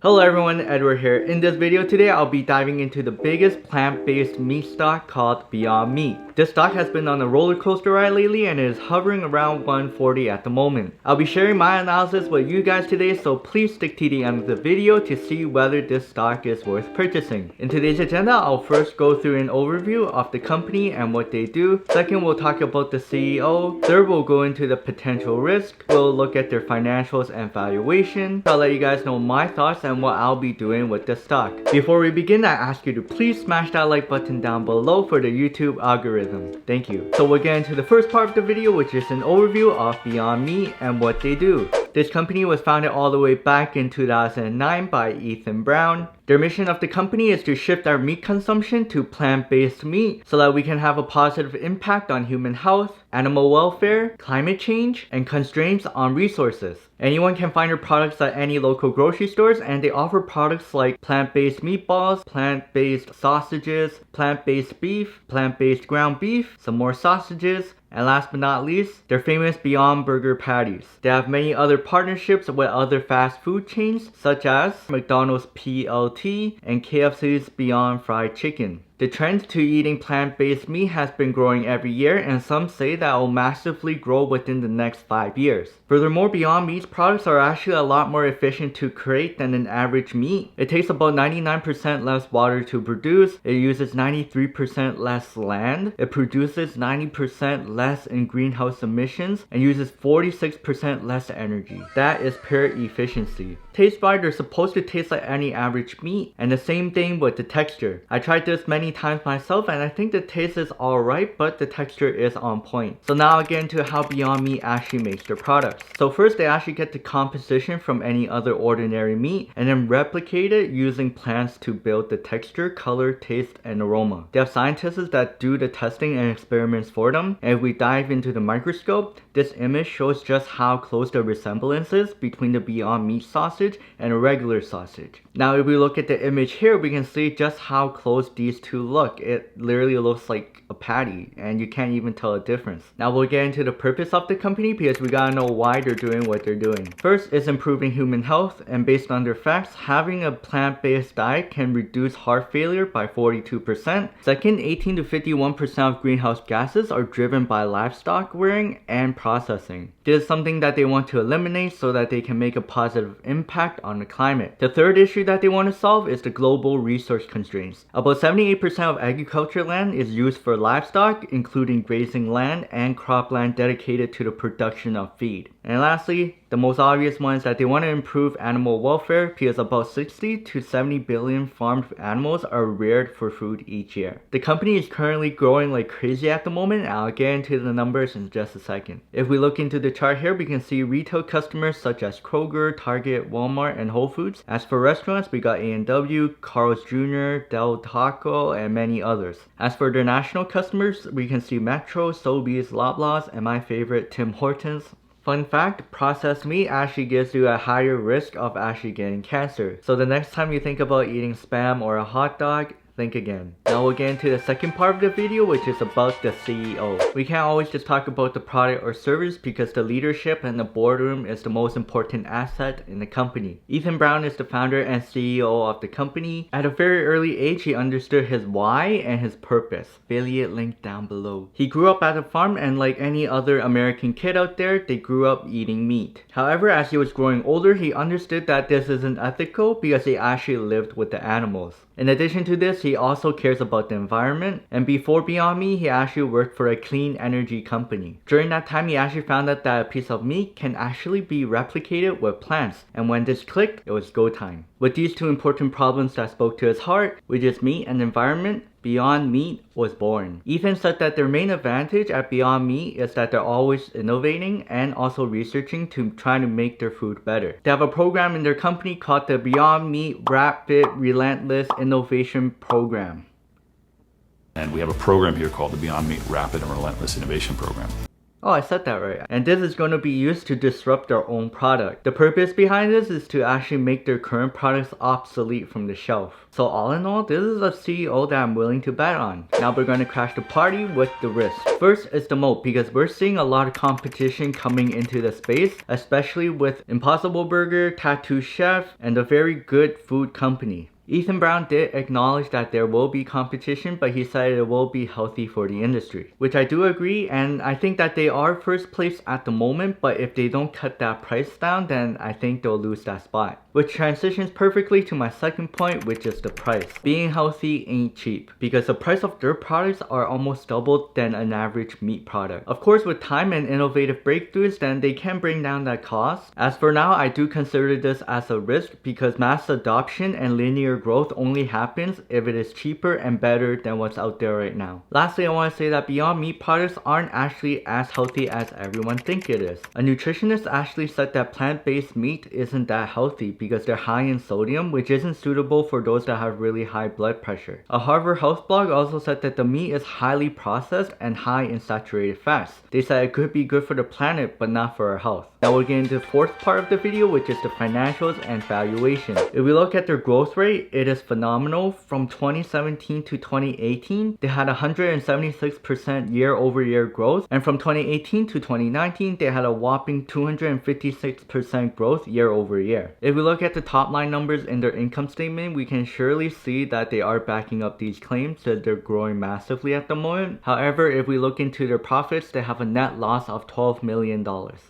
Hello everyone, Edward here. In this video today, I'll be diving into the biggest plant-based meat stock called Beyond Meat. This stock has been on a roller coaster ride lately and is hovering around 140 at the moment. I'll be sharing my analysis with you guys today, so please stick to the end of the video to see whether this stock is worth purchasing. In today's agenda, I'll first go through an overview of the company and what they do. Second, we'll talk about the CEO. Third, we'll go into the potential risk. We'll look at their financials and valuation. I'll let you guys know my thoughts and what I'll be doing with this stock. Before we begin, I ask you to please smash that like button down below for the YouTube algorithm. Thank you. So we'll get into the first part of the video, which is an overview of Beyond Meat and what they do. This company was founded all the way back in 2009 by Ethan Brown. Their mission of the company is to shift our meat consumption to plant-based meat so that we can have a positive impact on human health, animal welfare, climate change, and constraints on resources. Anyone can find their products at any local grocery stores, and they offer products like plant-based meatballs, plant-based sausages, plant-based beef, plant-based ground beef, some more sausages, and last but not least, their famous Beyond Burger patties. They have many other partnerships with other fast food chains such as McDonald's PLT and KFC's Beyond Fried Chicken. The trend to eating plant-based meat has been growing every year, and some say that it will massively grow within the next 5 years. Furthermore, Beyond Meat's products are actually a lot more efficient to create than an average meat. It takes about 99% less water to produce, it uses 93% less land, it produces 90% less in greenhouse emissions, and uses 46% less energy. That is pure efficiency. Taste-wise, they're supposed to taste like any average meat, and the same thing with the texture. I tried this many times myself, and I think the taste is alright, but the texture is on point. So now I'll get into how Beyond Meat actually makes their products. So first, they actually get the composition from any other ordinary meat, and then replicate it using plants to build the texture, color, taste, and aroma. They have scientists that do the testing and experiments for them, and if we dive into the microscope, this image shows just how close the resemblance is between the Beyond Meat sausage and a regular sausage. Now if we look at the image here, we can see just how close these two look. It literally looks like a patty, and you can't even tell a difference. Now we'll get into the purpose of the company because we gotta know why they're doing what they're doing. First is improving human health, and based on their facts, having a plant-based diet can reduce heart failure by 42%. Second, 18 to 51% of greenhouse gases are driven by livestock rearing and processing. This is something that they want to eliminate so that they can make a positive impact on the climate. The third issue that they want to solve is the global resource constraints. About 78% of agriculture land is used for livestock, including grazing land and cropland dedicated to the production of feed. And lastly, the most obvious one is that they want to improve animal welfare because about 60 to 70 billion farmed animals are reared for food each year. The company is currently growing like crazy at the moment, and I'll get into the numbers in just a second. If we look into the chart here, we can see retail customers such as Kroger, Target, Walmart, and Whole Foods. As for restaurants, we got A&W, Carl's Jr., Del Taco, and many others. As for their national customers, we can see Metro, Sobeys, Loblaws, and my favorite, Tim Hortons. Fun fact, processed meat actually gives you a higher risk of actually getting cancer. So the next time you think about eating Spam or a hot dog, think again. Now we'll get into the second part of the video, which is about the CEO. We can't always just talk about the product or service because the leadership and the boardroom is the most important asset in the company. Ethan Brown is the founder and CEO of the company. At a very early age, he understood his why and his purpose. Affiliate link down below. He grew up at a farm, and like any other American kid out there, they grew up eating meat. However, as he was growing older, he understood that this isn't ethical because he actually lived with the animals. In addition to this, he also cares about the environment, and before Beyond Meat, he actually worked for a clean energy company. During that time, he actually found out that a piece of meat can actually be replicated with plants, and when this clicked, it was go time. With these two important problems that spoke to his heart, which is meat and environment, Beyond Meat was born. Ethan said that their main advantage at Beyond Meat is that they're always innovating and also researching to try to make their food better. They have a program in their company called the Beyond Meat Rapid Relentless Innovation Program. And we have a program here called the Beyond Meat Rapid and Relentless Innovation Program. Oh, I said that right. And this is going to be used to disrupt their own product. The purpose behind this is to actually make their current products obsolete from the shelf. So all in all, this is a CEO that I'm willing to bet on. Now we're going to crash the party with the risk. First is the moat, because we're seeing a lot of competition coming into the space, especially with Impossible Burger, Tattoo Chef, and a very good food company. Ethan Brown did acknowledge that there will be competition, but he said it will be healthy for the industry, which I do agree, and I think that they are first place at the moment, but if they don't cut that price down, then I think they'll lose that spot. Which transitions perfectly to my second point, which is the price. Being healthy ain't cheap, because the price of their products are almost double than an average meat product. Of course, with time and innovative breakthroughs, then they can bring down that cost. As for now, I do consider this as a risk, because mass adoption and linear growth only happens if it is cheaper and better than what's out there right now. Lastly, I want to say that Beyond Meat products aren't actually as healthy as everyone thinks it is. A nutritionist actually said that plant-based meat isn't that healthy because they're high in sodium, which isn't suitable for those that have really high blood pressure. A Harvard Health blog also said that the meat is highly processed and high in saturated fats. They said it could be good for the planet, but not for our health. Now we'll get into the fourth part of the video, which is the financials and valuation. If we look at their growth rate, it is phenomenal. From 2017 to 2018, they had 176% year-over-year growth, and from 2018 to 2019, they had a whopping 256% growth year-over-year. If we look at the top line numbers in their income statement, we can surely see that they are backing up these claims, that they're growing massively at the moment. However, if we look into their profits, they have a net loss of $12 million.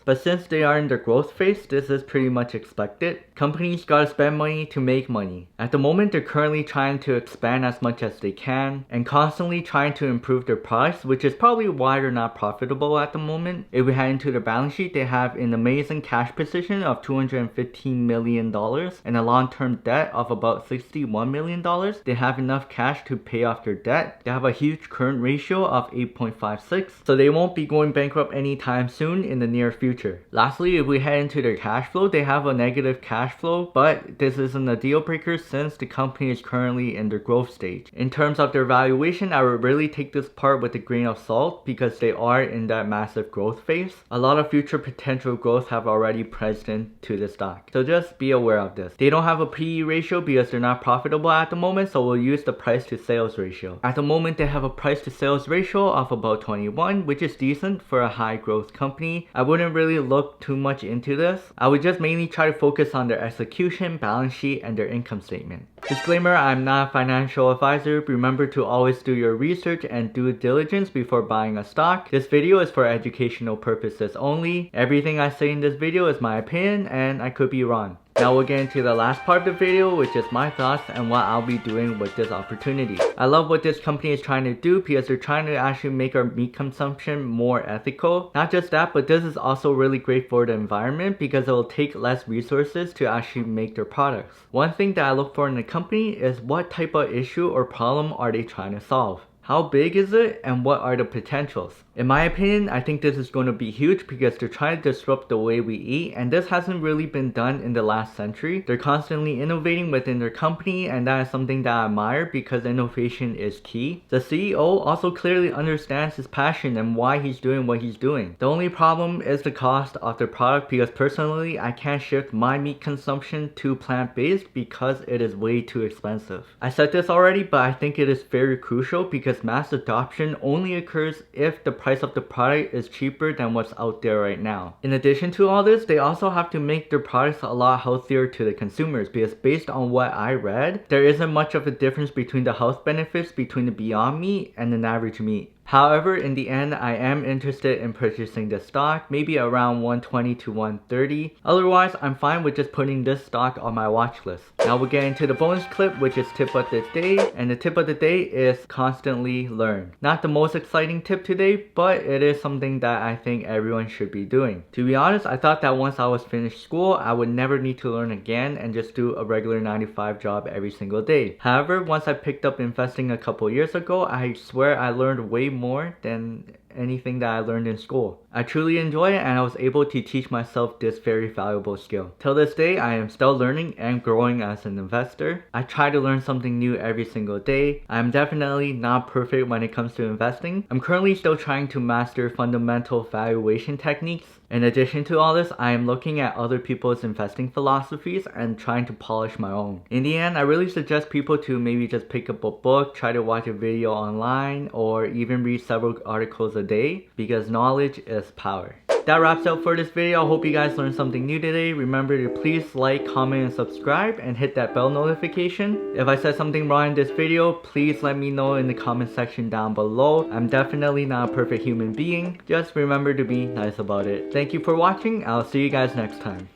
But since they are in their growth phase, this is pretty much expected. Companies gotta spend money to make money. At the moment, they're currently trying to expand as much as they can and constantly trying to improve their products, which is probably why they're not profitable at the moment. If we head into their balance sheet, they have an amazing cash position of $215 million and a long-term debt of about $61 million. They have enough cash to pay off their debt. They have a huge current ratio of 8.56, so they won't be going bankrupt anytime soon in the near future. Lastly, if we head into their cash flow, they have a negative cash flow, but this isn't a deal breaker since the company is currently in their growth stage. In terms of their valuation, I would really take this part with a grain of salt because they are in that massive growth phase. A lot of future potential growth have already priced into the stock, so just be aware of this. They don't have a PE ratio because they're not profitable at the moment, so we'll use the price to sales ratio. At the moment, they have a price to sales ratio of about 21, which is decent for a high growth company. I wouldn't really look too much into this. I would just mainly try to focus on their execution, balance sheet, and their income statement. Disclaimer, I'm not a financial advisor. Remember to always do your research and due diligence before buying a stock. This video is for educational purposes only. Everything I say in this video is my opinion and I could be wrong. Now we'll get into the last part of the video, which is my thoughts and what I'll be doing with this opportunity. I love what this company is trying to do because they're trying to actually make our meat consumption more ethical. Not just that, but this is also really great for the environment because it will take less resources to actually make their products. One thing that I look for in a company is what type of issue or problem are they trying to solve. How big is it and what are the potentials? In my opinion, I think this is going to be huge because they're trying to disrupt the way we eat, and this hasn't really been done in the last century. They're constantly innovating within their company, and that is something that I admire because innovation is key. The CEO also clearly understands his passion and why he's doing what he's doing. The only problem is the cost of their product because personally, I can't shift my meat consumption to plant-based because it is way too expensive. I said this already, but I think it is very crucial because mass adoption only occurs if the price of the product is cheaper than what's out there right now. In addition to all this, they also have to make their products a lot healthier to the consumers because based on what I read, there isn't much of a difference between the health benefits between the Beyond Meat and an average meat. However, in the end, I am interested in purchasing this stock, maybe around 120 to 130. Otherwise, I'm fine with just putting this stock on my watch list. Now we'll get into the bonus clip, which is tip of the day, and the tip of the day is constantly learn. Not the most exciting tip today, but it is something that I think everyone should be doing. To be honest, I thought that once I was finished school, I would never need to learn again and just do a regular 9-to-5 job every single day. However, once I picked up investing a couple years ago, I swear I learned way more than anything that I learned in school. I truly enjoy it and I was able to teach myself this very valuable skill. Till this day, I am still learning and growing as an investor. I try to learn something new every single day. I am definitely not perfect when it comes to investing. I'm currently still trying to master fundamental valuation techniques. In addition to all this, I am looking at other people's investing philosophies and trying to polish my own. In the end, I really suggest people to maybe just pick up a book, try to watch a video online, or even read several articles a day, because knowledge is power. That wraps up for this video. I hope you guys learned something new today. Remember to please like, comment, and subscribe, and hit that bell notification. If I said something wrong in this video, please let me know in the comment section down below. I'm definitely not a perfect human being. Just remember to be nice about it. Thank you for watching. I'll see you guys next time.